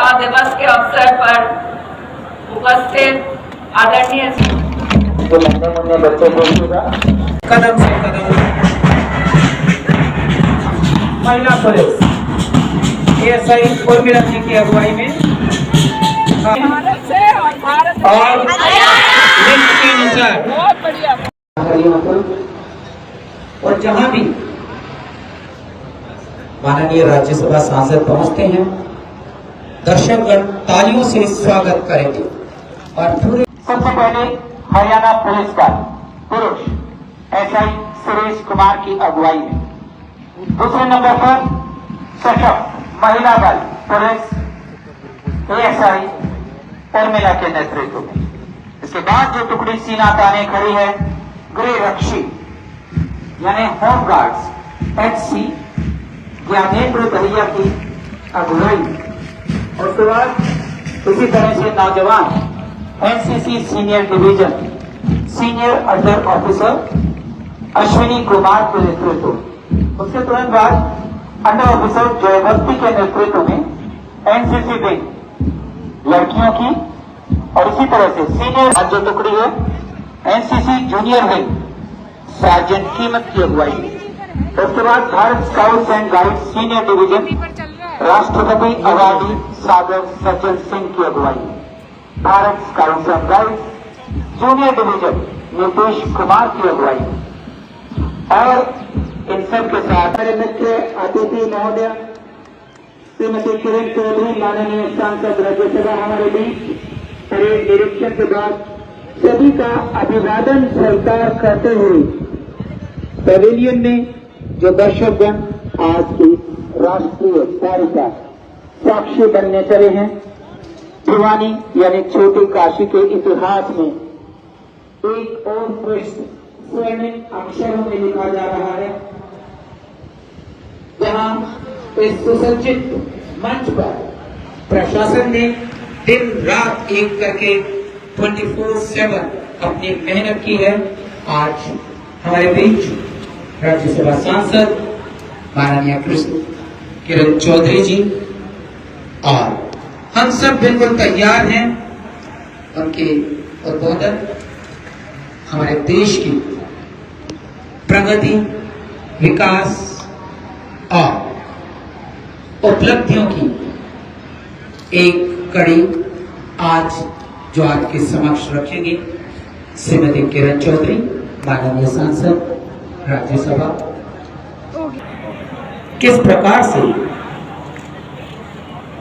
स्वतंत्रता दिवस के अवसर पर उपस्थित आदरणीय बच्चों को कदम से कदम महिला पुलिस एएसआई उर्मिला जी की अगुवाई में भारत से और भारत और लिस्ट के अनुसार बहुत बढ़िया और जहां भी माननीय राज्यसभा सांसद पहुंचते हैं दर्शकगण तालियों से स्वागत करेंगे। और पूरे सबसे पहले हरियाणा पुलिस का पुरुष एसआई सुरेश कुमार की अगुवाई में, दूसरे नंबर पर सशक्त महिला बल पुलिस एएसआई उर्मिला के नेतृत्व में। इसके बाद जो टुकड़ी सीना ताने खड़ी है गृह रक्षी यानी home guards HC Gyanendra Dahiya की अगुवाई। और उसके बाद इसी तरह से नौजवान NCC senior division senior under officer Ashwini Kumar के नेतृत्व। उसके तुरंत बाद अंडर ऑफिसर जयवर्ती के नेतृत्व में एनसीसी विंग लड़कियों की, और इसी तरह से सीनियर जो टुकड़ी है एनसीसी जूनियर विंग सार्जेंट कीमत की अगुवाई। उसके बाद Bharat scouts and guides senior division राष्ट्रपति अवार्डी सागर सज्जन सिंह की अगुवाई। Bharat scouts and guides junior division Nitish Kumar की अगुवाई। और इन सब के साथ हमारे मुख्य अतिथि महोदय श्रीमती किरण चौधरी माननीय सांसद राज्यसभा हमारे बीच परेड निरीक्षण के बाद सभी का अभिवादन स्वीकार करते हुए पवेलियन में जो दर्शकगण आज की राष्ट्रीय तारिका साक्षी बनने चले हैं, भिवानी यानी छोटी काशी के इतिहास में एक और पृष्ठ स्वर्णिम अक्षरों में लिखा जा रहा है, जहां इस सुसज्जित मंच पर प्रशासन ने दिन रात एक करके 24/7 अपनी मेहनत की है। आज हमारे बीच राज्यसभा सांसद माननीय किरण चौधरी जी और हम सब बिल्कुल तैयार हैं उनके उद्बोधन हमारे देश की प्रगति विकास और उपलब्धियों की एक कड़ी आज जो आपके समक्ष रखेंगे श्रीमती किरण चौधरी माननीय सांसद राज्यसभा। किस प्रकार से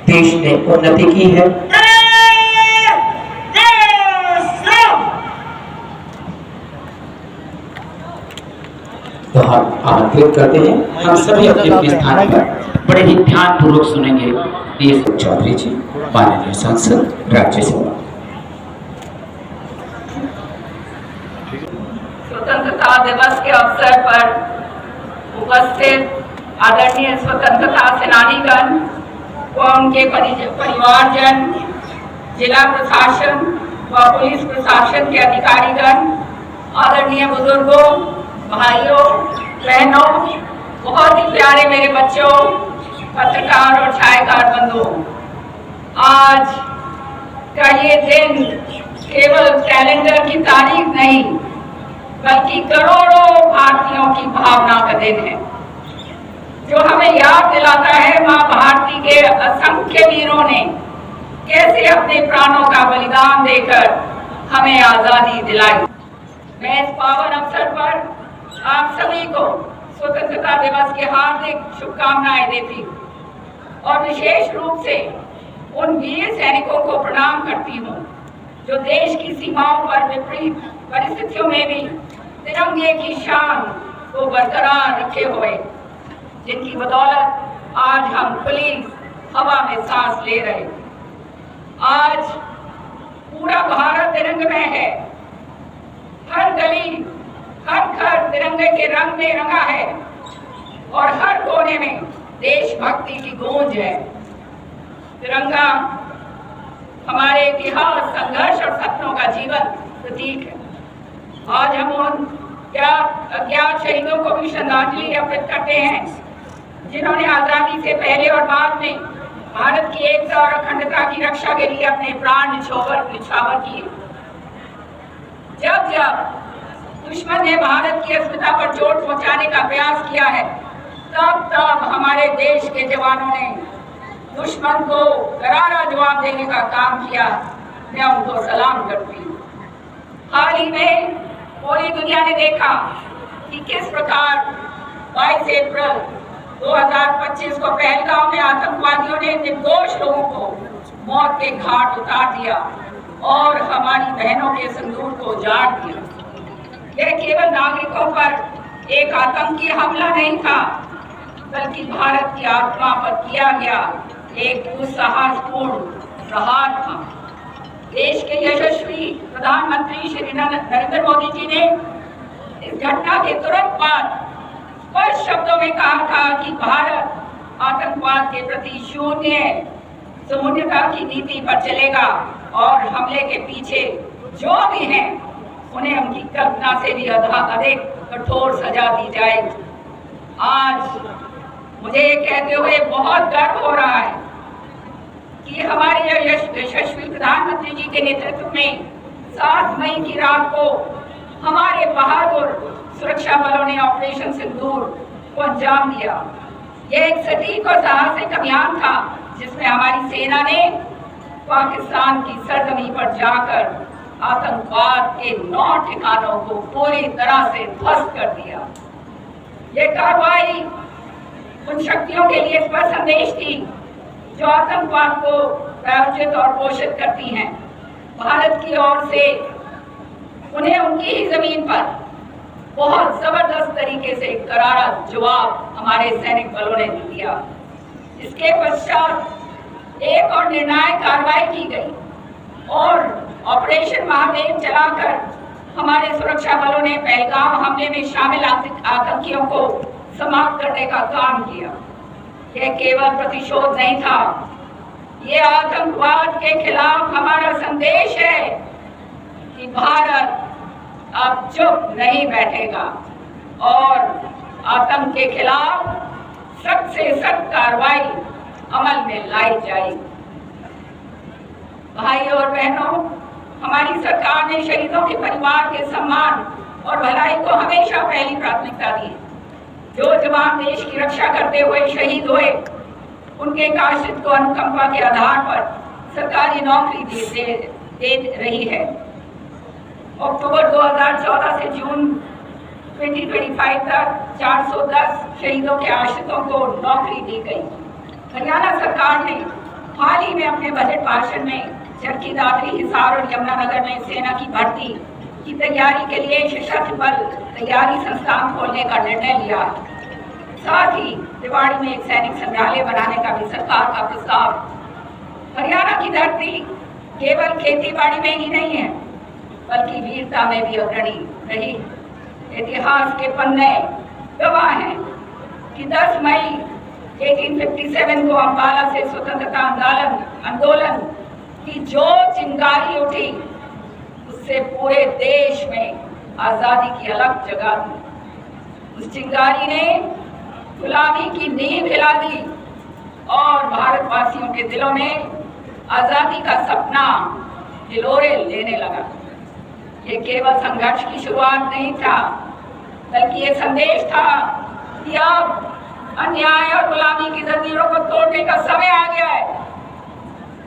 देश ने उन्नति की है तो हम आमंत्रित करते हैं, हम सभी अपने अपने स्थान पर बड़े ही ध्यान पूर्वक सुनेंगे चौधरी जी माननीय सांसद राज्यसभा। स्वतंत्रता दिवस के अवसर पर उपस्थित आदरणीय स्वतंत्रता सेनानीगण व उनके परिवारजन, जिला प्रशासन व पुलिस प्रशासन के अधिकारीगण, आदरणीय बुजुर्गों, भाइयों बहनों, बहुत ही प्यारे मेरे बच्चों, पत्रकार और छायाकार बंधुओं, आज का ये दिन केवल कैलेंडर की तारीख नहीं बल्कि करोड़ों भारतीयों की भावना का दिन है, जो हमें याद दिलाता है मां भारती के असंख्य वीरों ने कैसे अपने प्राणों का बलिदान देकर हमें आजादी दिलाई। मैं इस पावन अवसर पर आप सभी को स्वतंत्रता दिवस की हार्दिक शुभकामनाएं देती हूँ और विशेष रूप से उन वीर सैनिकों को प्रणाम करती हूँ जो देश की सीमाओं पर विपरीत परिस्थितियों में भी तिरंगे की शान को बरकरार रखे हुए, जिनकी बदौलत आज हम खुली हवा में सांस ले रहे। आज पूरा भारत तिरंगमय है, हर गली हर घर तिरंगे के रंग में रंगा है और हर कोने में देशभक्ति की गूंज है। तिरंगा हमारे इतिहास, संघर्ष और सपनों का जीवन प्रतीक है। आज हम उन अज्ञात शहीदों को भी श्रद्धांजलि अर्पित करते हैं जिन्होंने आजादी से पहले और बाद में भारत की एकता और अखंडता की रक्षा के लिए अपने प्राण निछावर किए। जब जब दुश्मन ने भारत की अस्मिता पर चोट पहुंचाने का प्रयास किया है, तब तब हमारे देश के जवानों ने दुश्मन को करारा जवाब देने का काम किया। मैं उनको सलाम करती हूँ। हाल ही में पूरी दुनिया ने देखा कि किस प्रकार 22 अप्रैल 2025 को पहलगाम में आतंकवादियों ने निर्दोष लोगों को मौत के घाट उतार दिया और हमारी बहनों के सिंदूर को उजाड़ दिया। यह केवल नागरिकों पर एक आतंकी हमला नहीं था, बल्कि भारत की आत्मा पर किया गया एक दुस्साहसपूर्ण प्रहार था। देश के यशस्वी प्रधानमंत्री श्री नरेंद्र मोदी जी ने इस घटना के तुरंत बाद स्पष्ट शब्दों में कहा था कि भारत आतंकवाद के प्रति शून्यता की नीति पर चलेगा और हमले के पीछे जो भी हैं उन्हें उनकी कल्पना से भी अधिक कठोर सजा दी जाएगी। आज मुझे ये कहते हुए बहुत गर्व हो रहा है कि हमारे यशस्वी प्रधानमंत्री जी के नेतृत्व में 7 मई की रात को हमारे बहादुर सुरक्षा बलों ने ऑपरेशन सिंदूर को अंजाम दिया। यह एक सटीक और साहसिक अभियान था जिसमें हमारी सेना ने पाकिस्तान की सरजमीन पर जाकर आतंकवाद के 9 ठिकानों को पूरी तरह से ध्वस्त कर दिया। यह कार्रवाई उन शक्तियों के लिए स्पष्ट संदेश थी जो आतंकवाद को प्रायोजित और पोषित करती हैं। भारत की ओर से उन्हें उनकी ही जमीन पर बहुत जबरदस्त तरीके से करारा जवाब हमारे सैनिक बलों ने दिया। इसके पश्चात एक और निर्णायक कार्रवाई की गई और ऑपरेशन महादेव चलाकर हमारे सुरक्षा बलों ने पहलगाम हमले में शामिल आतंकियों को समाप्त करने का काम किया। यह केवल प्रतिशोध नहीं था, यह आतंकवाद के खिलाफ हमारा संदेश है कि भारत अब चुप नहीं बैठेगा और आतंक के खिलाफ सख्त से सख्त कार्रवाई अमल में लाई जाएगी। भाइयों और बहनों, हमारी सरकार ने शहीदों के परिवार के सम्मान और भलाई को हमेशा पहली प्राथमिकता दी। जो जवान देश की रक्षा करते हुए शहीद हुए, उनके आश्रित को अनुकंपा के आधार पर सरकारी नौकरी दे रही है। अक्टूबर 2014 से जून 2025 तक 410 शहीदों के आश्रितों को नौकरी दी गई। हरियाणा सरकार ने हाल ही में अपने बजट भाषण में चरखी दादरी, हिसार और यमुनानगर में सेना की भर्ती की तैयारी के लिए सशस्त्र बल तैयारी संस्थान खोलने का निर्णय लिया। साथ ही रेवाड़ी में एक सैनिक संग्रहालय बनाने का भी सरकार का प्रस्ताव। हरियाणा की धरती केवल खेती बाड़ी में ही नहीं है, बल्कि वीरता में भी अग्रणी रही। इतिहास के पन्ने गवाह हैं कि 10 मई 1857 को अम्बाला से स्वतंत्रता आंदोलन की जो चिंगारी उठी, उससे पूरे देश में आजादी की अलग जगह थी। उस चिंगारी ने गुलामी की नींव हिला दी और भारतवासियों के दिलों में आजादी का सपना हिलोरे लेने लगा। ये केवल संघर्ष की शुरुआत नहीं था, बल्कि ये संदेश था कि अब अन्याय और गुलामी की जंजीरों को तोड़ने का समय आ गया है।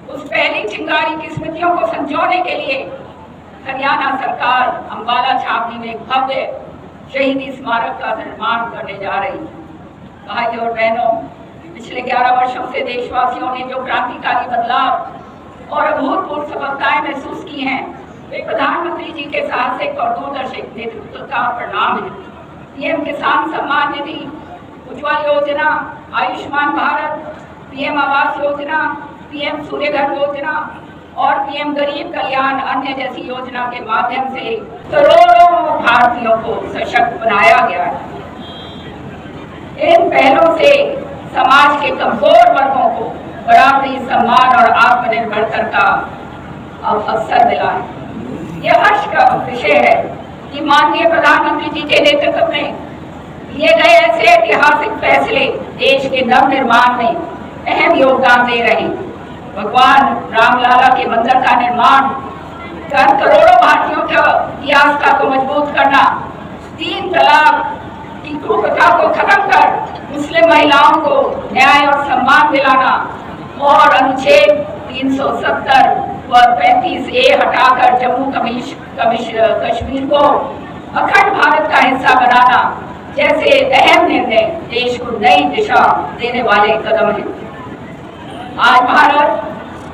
उस पहली चिंगारी की स्मृतियों को संजोने के लिए हरियाणा सरकार अम्बाला छावनी में एक भव्य शहीदी स्मारक का निर्माण करने जा रही है। भाइयों और बहनों, पिछले 11 वर्षों से देशवासियों ने जो क्रांतिकारी बदलाव और अभूतपूर्व सफलताएं महसूस की हैं, वे प्रधानमंत्री जी के साहसिक और दूरदर्शी नेतृत्व का परिणाम है। पीएम किसान सम्मान निधि, उज्ज्वल योजना, आयुष्मान भारत, पीएम आवास योजना, पीएम सूर्यघर योजना और पीएम गरीब कल्याण अन्य जैसी योजना के माध्यम से करोड़ों भारतीयों को सशक्त बनाया गया है। इन पहलों से समाज के कमजोर वर्गों को बराबरी, सम्मान और आत्मनिर्भरता का अवसर मिला है। यह हर्ष का विषय है कि माननीय प्रधानमंत्री जी के नेतृत्व में लिए गए ऐसे ऐतिहासिक फैसले देश के नव निर्माण में अहम योगदान दे रहे हैं। भगवान रामलला के मंदिर का निर्माण कर करोड़ों भारतीयों की आस्था को मजबूत करना, 3 तलाक की कुप्रथा को खत्म कर मुस्लिम महिलाओं को न्याय और सम्मान दिलाना और अनुच्छेद 370 व 35A हटाकर जम्मू कश्मीर को अखंड भारत का हिस्सा बनाना जैसे अहम निर्णय देश को नई दिशा देने वाले कदम हैं। आज भारत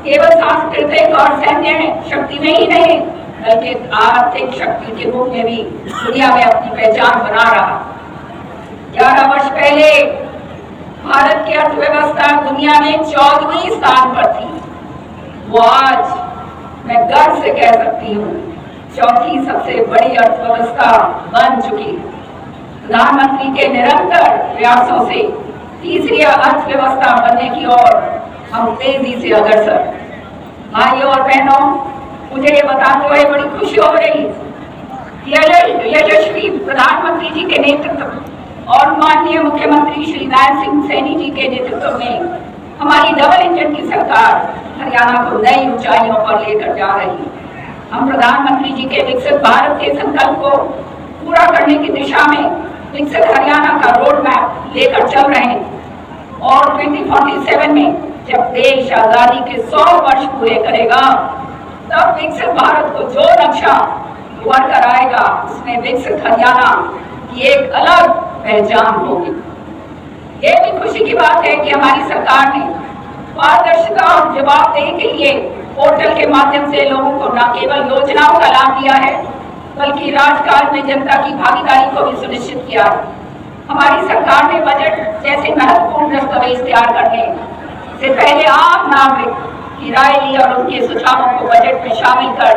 केवल सांस्कृतिक और सैन्य शक्ति में ही नहीं बल्कि आर्थिक शक्ति के रूप में भी दुनिया में अपनी पहचान बना रहा। 11 वर्ष पहले भारत की अर्थव्यवस्था दुनिया में 14वें स्थान पर थी। वो आज मैं गर्व से कह सकती हूँ 4थी सबसे बड़ी अर्थव्यवस्था बन चुकी। प्रधानमंत्री के निरंतर प्रयासों से तीसरी अर्थव्यवस्था बनने की ओर हम तेजी से अग्रसर। भाइयों और बहनों, मुझे ये बताते हुए बड़ी खुशी हो रही यशस्वी प्रधानमंत्री जी के नेतृत्व और माननीय मुख्यमंत्री श्री नारायण सिंह सैनी जी के नेतृत्व में हमारी डबल इंजन की सरकार हरियाणा को नई ऊंचाइयों पर लेकर जा रही है। हम प्रधानमंत्री जी के विकसित भारत के संकल्प को पूरा करने की दिशा में विकसित हरियाणा का रोड मैप लेकर चल रहे हैं और 2047 में जब देश आजादी के 100 वर्ष पूरे करेगा तब विकसित भारत को जो नक्शा उभर कर आएगा उसमें विकसित हरियाणा की एक अलग पहचान होगी। ये भी खुशी की बात है कि हमारी सरकार ने पारदर्शिता और जवाबदेही के लिए पोर्टल के माध्यम से लोगों को न केवल योजनाओं का लाभ दिया है बल्कि राजकाज में जनता की भागीदारी को भी सुनिश्चित किया है। हमारी सरकार ने बजट जैसे महत्वपूर्ण दस्तावेज तैयार करने से पहले आम नागरिक की राय ली और उनके सुझावों को बजट में शामिल कर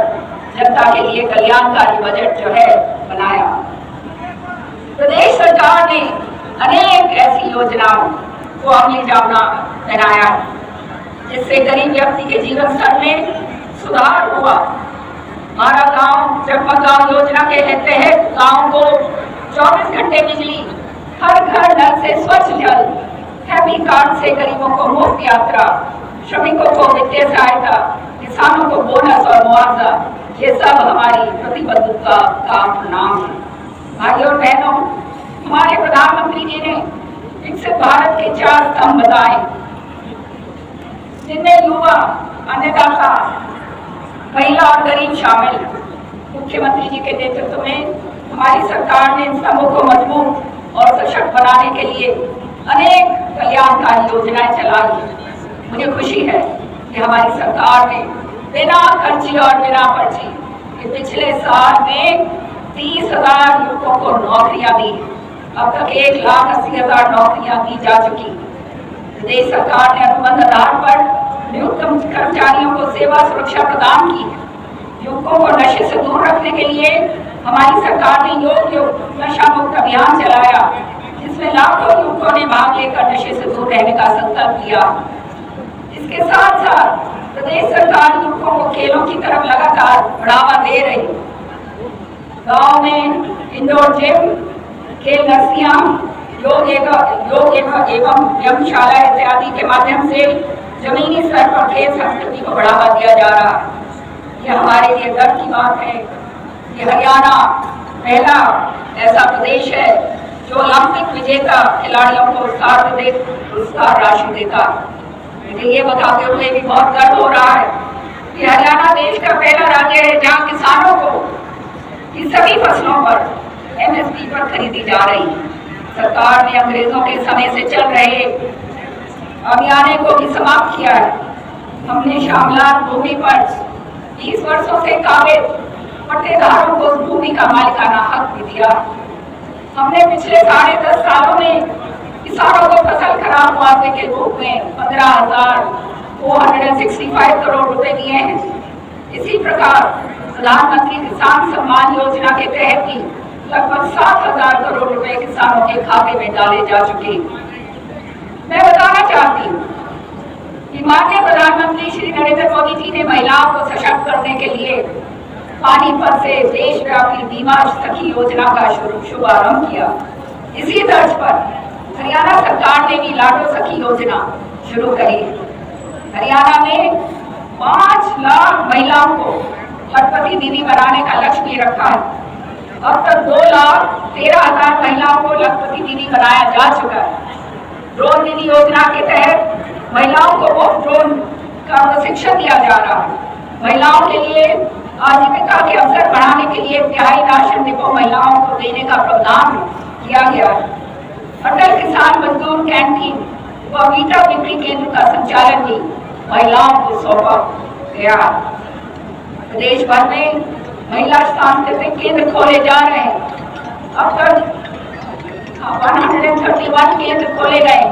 जनता के लिए कल्याणकारी बजट जो है बनाया। प्रदेश सरकार ने अनेक ऐसी योजनाओं को अमली जामा पहनाया जिससे गरीब व्यक्ति के जीवन स्तर में सुधार हुआ। हमारा गांव जगमग गांव योजना के तहत गांव को 24 घंटे बिजली, हर घर नल से स्वच्छ जल, हैप्पी कार्ड से गरीबों को मुफ्त यात्रा, श्रमिकों को वित्तीय सहायता, किसानों को बोनस और मुआवजा, ये सब हमारी प्रतिबद्धता का परिणाम है। भाइयों और बहनों, हमारे प्रधानमंत्री जी ने विकसित भारत के 4 स्तंभ बताए जिनमें युवा, अन्नदाता, महिला और गरीब शामिल। मुख्यमंत्री जी के नेतृत्व में हमारी सरकार ने इन स्तंभों को मजबूत और सशक्त बनाने के लिए अनेक कल्याणकारी योजनाएं चलाई। मुझे खुशी है कि हमारी सरकार ने बिना खर्ची और बिना पर्ची पिछले साल में 30,000 युवकों को नौकरियां दी। अब तक 1,80,000 नौकरियां दी जा चुकी। प्रदेश सरकार ने अनुबंध आधार पर नियुक्त कर्मचारियों को सेवा सुरक्षा प्रदान की। युवकों को नशे से दूर रखने के लिए हमारी सरकार ने योग नशा मुक्त अभियान चलाया जिसमें लाखों युवकों ने भाग लेकर नशे से दूर रहने का संकल्प किया। इसके साथ साथ प्रदेश सरकार युवकों को खेलों की तरफ लगातार बढ़ावा दे रही। गांव में इंडोर जिम, खेल नर्सियां, योग एवं व्यायामशाला इत्यादि के माध्यम से जमीनी स्तर पर खेल संस्कृति को बढ़ावा दिया जा रहा है। यह हमारे लिए गर्व की बात है कि हरियाणा पहला ऐसा प्रदेश है जो ओलंपिक विजेता खिलाड़ियों को पुरस्कार राशि देता। मुझे ये बताते हुए भी बहुत गर्व हो रहा है कि हरियाणा देश का पहला राज्य है जहाँ किसानों को की सभी फसलों पर MSP पर खरीदी जा रही है। सरकार ने अंग्रेजों के समय से चल रहे अभियान को भी समाप्त किया है। हमने शामलात भूमि पर 20 वर्षों से काबिज पट्टेदारों को भूमि का मालिकाना हक भी दिया। हमने पिछले 10.5 सालों में किसानों को फसल खराब मुआवजे के रूप में 15,465 करोड़ रुपए दिए हैं। इसी प्रकार प्रधानमंत्री किसान सम्मान योजना के तहत भी लगभग 7,000 करोड़ रुपए किसानों के खाते में डाले जा चुके। मैं बताना चाहती हूँ कि माननीय प्रधानमंत्री श्री नरेंद्र मोदी जी ने महिलाओं को सशक्त करने के लिए पानीपत से देशव्यापी बीमा सखी योजना का शुभारंभ किया। इसी तर्ज पर हरियाणा सरकार ने भी लाडो सखी योजना शुरू करी है। हरियाणा में 5 लाख महिलाओं को लखपति दीदी बनाने का लक्ष्य भी रखा है। अब तक 2,13,000 महिलाओं को लखपति दीदी बनाया जा चुका है। ड्रोन दीदी योजना के तहत महिलाओं को मुफ्त ड्रोन का प्रशिक्षण दिया जा रहा है। महिलाओं के लिए आजीविका के अवसर बढ़ाने के लिए तिहाई राशन डिपो महिलाओं को देने का प्रावधान किया गया है। अटल किसान मजदूर कैंटीन व वीटा बिक्री केंद्र का संचालन भी महिलाओं को सौंपा गया। प्रदेश भर में महिला सांस्कृतिक केंद्र खोले जा रहे हैं। अब तक 131 केंद्र खोले गए।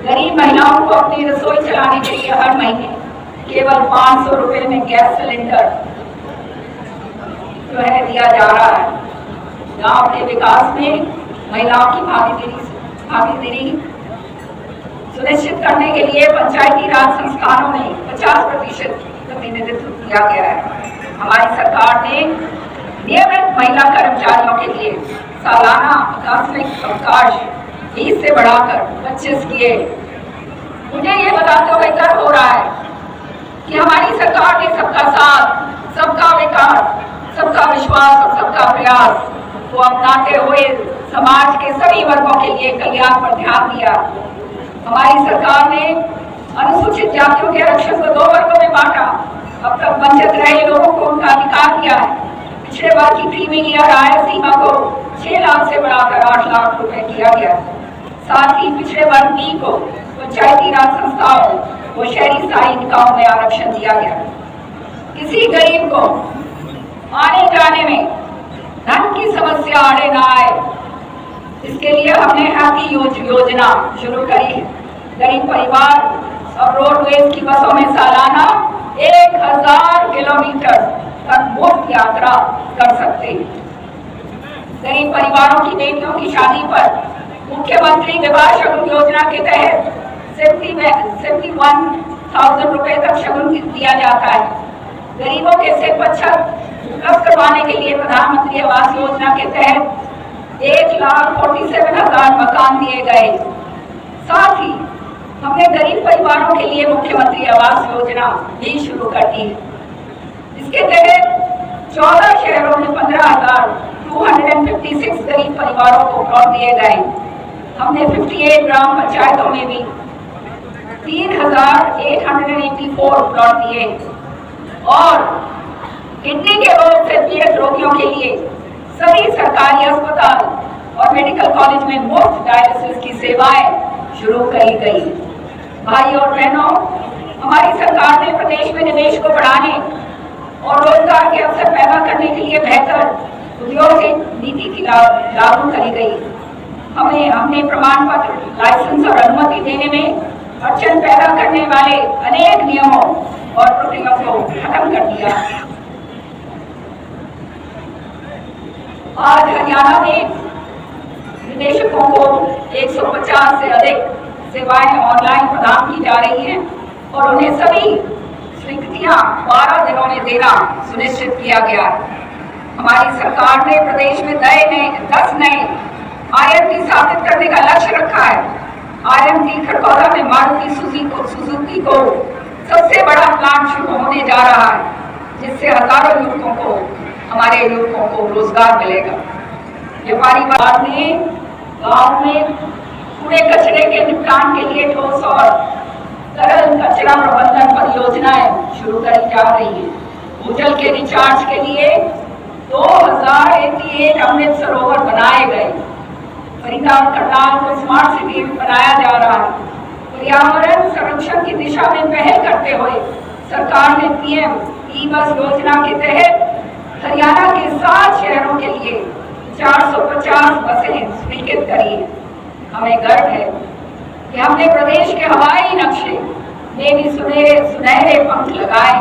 गरीब महिलाओं को अपनी रसोई चलाने के लिए हर महीने केवल 500 रुपए में गैस सिलेंडर जो है दिया जा रहा है। गांव के विकास में महिलाओं की भागीदारी सुनिश्चित करने के लिए पंचायती राज संस्थानों में 50% प्रतिनिधित्व किया गया है। हमारी सरकार ने नियमित महिला कर्मचारियों के लिए सालाना आकस्मिक अवकाश 20 से बढ़ाकर 25 किए। मुझे ये बताते हुए गर्व हो रहा है कि हमारी सरकार ने सबका साथ, सबका विकास, सबका विश्वास और सबका प्रयास को अपनाते हुए समाज के सभी वर्गों के लिए कल्याण पर ध्यान दिया। हमारी सरकार ने अनुसूचित जातियों के आरक्षण को 2 वर्गों में बांटा। अब तक वंचित रहे लोगों को उनका अधिकार दिया है। पिछड़े वर्ग की क्रीमी लेयर आय सीमा को 6 लाख से बढ़ाकर 8 लाख रुपए किया गया। साथ ही पिछड़े वर्ग बी को पंचायती राज संस्थाओं व शहरी स्थायी निकायों में आरक्षण दिया गया। किसी गरीब को आने जाने में धन की समस्या आड़े न आए, इसके लिए हमने हैप्पी योजना शुरू करी है। गरीब परिवार अब रोडवेज की बसों में सालाना 1000 किलोमीटर तक मुफ्त यात्रा कर सकते हैं। गरीब परिवारों की बेटियों की शादी पर मुख्यमंत्री विवाह शगुन योजना के तहत 71,000 रुपए तक शगुन दिया जाता है। गरीबों के सिर पर छत उपलब्ध करवाने के लिए प्रधानमंत्री आवास योजना के तहत 1,47,000 मकान दिए गए। साथ ही हमने गरीब परिवारों के लिए मुख्यमंत्री आवास योजना भी शुरू कर दी है। इसके तहत 14 शहरों में 15,256 गरीब परिवारों को प्लॉट दिए गए। हमने 58 ग्राम पंचायतों में भी 3,884 प्लॉट दिए और किडनी के रोग से पीड़ित रोगियों के लिए सभी सरकारी अस्पताल और मेडिकल कॉलेज में मुफ्त डायलिसिस की सेवाएं शुरू करी गई। भाई और बहनों, हमारी सरकार ने प्रदेश में निवेश को बढ़ाने और रोजगार के अवसर पैदा करने के लिए बेहतर उद्योग नीति की लागू करी गई। हमने प्रमाण पत्र, लाइसेंस और अनुमति देने में अड़चन पैदा करने वाले अनेक नियमों और प्रक्रियाओं को खत्म कर दिया। आज हरियाणा में निवेशकों को 150 से अधिक सेवाएं ऑनलाइन प्रदान की जा रही हैं और उन्हें सभी स्वीकृतियां 12 दिनों में देना सुनिश्चित किया गया है। हमारी सरकार ने प्रदेश में 10 नए IMT स्थापित करने का लक्ष्य रखा है। IMT खरगोन में मारुति सुजुकी को सबसे बड़ा प्लांट शुरू होने जा रहा है, जिससे हजारों युवकों को, हमारे युवकों को रोजगार मिलेगा। व्यापारी वर्ग ने गांव में कूड़े कचरे के निपटान के लिए ठोस और तरल कचरा प्रबंधन परियोजनाएं शुरू करी जा रही है। भूजल के रिचार्ज के लिए 2088 अमृत सरोवर बनाए गए। फरीदाबाद करनाल को स्मार्ट सिटी बनाया जा रहा है। पर्यावरण संरक्षण की दिशा में पहल करते हुए सरकार ने PM ई-बस योजना के तहत हरियाणा के 7 शहरों के लिए 450 बसें स्वीकृत करी है। हमें गर्व है कि हमने प्रदेश के हवाई नक्शे में भी सुनहरे पंख लगाए।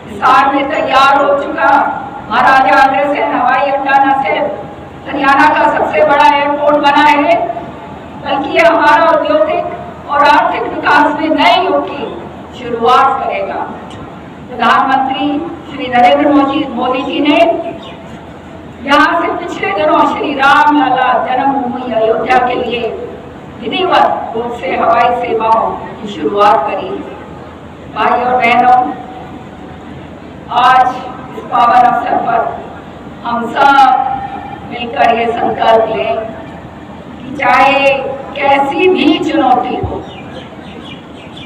हिसार में तैयार हो चुका महाराजा अग्रसेन हवाई अड्डा न सिर्फ हरियाणा का सबसे बड़ा एयरपोर्ट बना है, बल्कि यह हमारा औद्योगिक और आर्थिक विकास में नए युग की शुरुआत करेगा। प्रधानमंत्री श्री नरेंद्र मोदी जी ने यहाँ से पिछले दिनों श्री राम लला जन्मभूमि अयोध्या के लिए विधिवत रूप से हवाई सेवाओं की शुरुआत करी। भाई और बहनों, आज इस पावन अवसर पर हम सब मिलकर ये संकल्प लें कि चाहे कैसी भी चुनौती हो,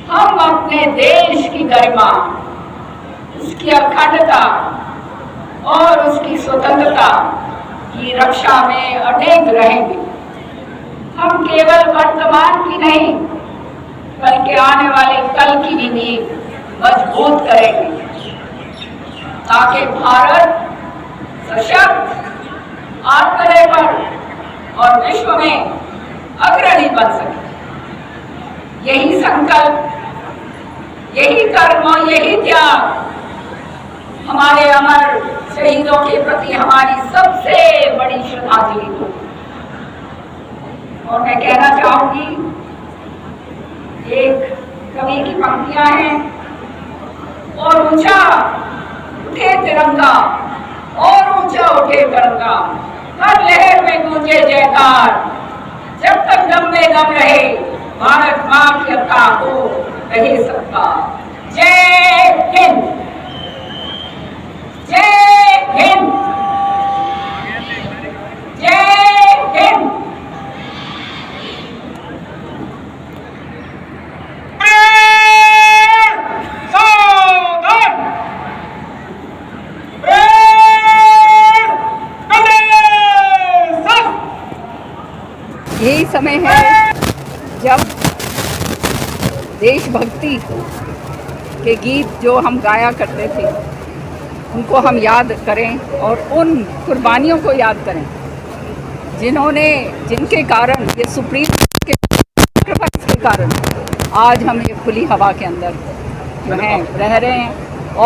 हम अपने देश की गरिमा, उसकी अखंडता और उसकी स्वतंत्रता की रक्षा में अडिग रहेंगे। हम केवल वर्तमान की नहीं बल्कि आने वाले कल की भी नींव मजबूत करेंगे, ताकि भारत सशक्त, आत्मनिर्भर और विश्व में अग्रणी बन सके। यही संकल्प, यही कर्म और यही त्याग हमारे अमर शहीदों के प्रति हमारी सबसे बड़ी श्रद्धांजलि हो। और मैं कहना चाहूंगी, एक कवि की पंक्तियां हैं, और ऊंचा उठे तिरंगा, और ऊंचा उठे तिरंगा, हर लहर में गूंजे जयकार, जब तक दम में दम रहे भारत मां की अता हो रहे सबका। जय हिंद, जय हिंद, जय हिंद। यही समय है जब देशभक्ति के गीत जो हम गाया करते थे उनको हम याद करें और उन कुर्बानियों को याद करें जिनके कारण, ये सुप्रीम के सैक्रिफाइस के कारण आज हम ये खुली हवा के अंदर जो हैं रह रहे हैं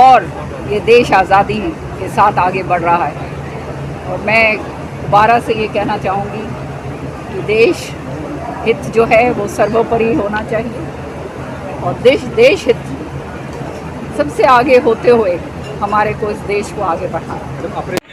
और ये देश आज़ादी के साथ आगे बढ़ रहा है। और मैं दोबारा से ये कहना चाहूँगी कि देश हित जो है वो सर्वोपरि होना चाहिए और देश हित सबसे आगे होते हुए हमारे को इस देश को आगे बढ़ाना।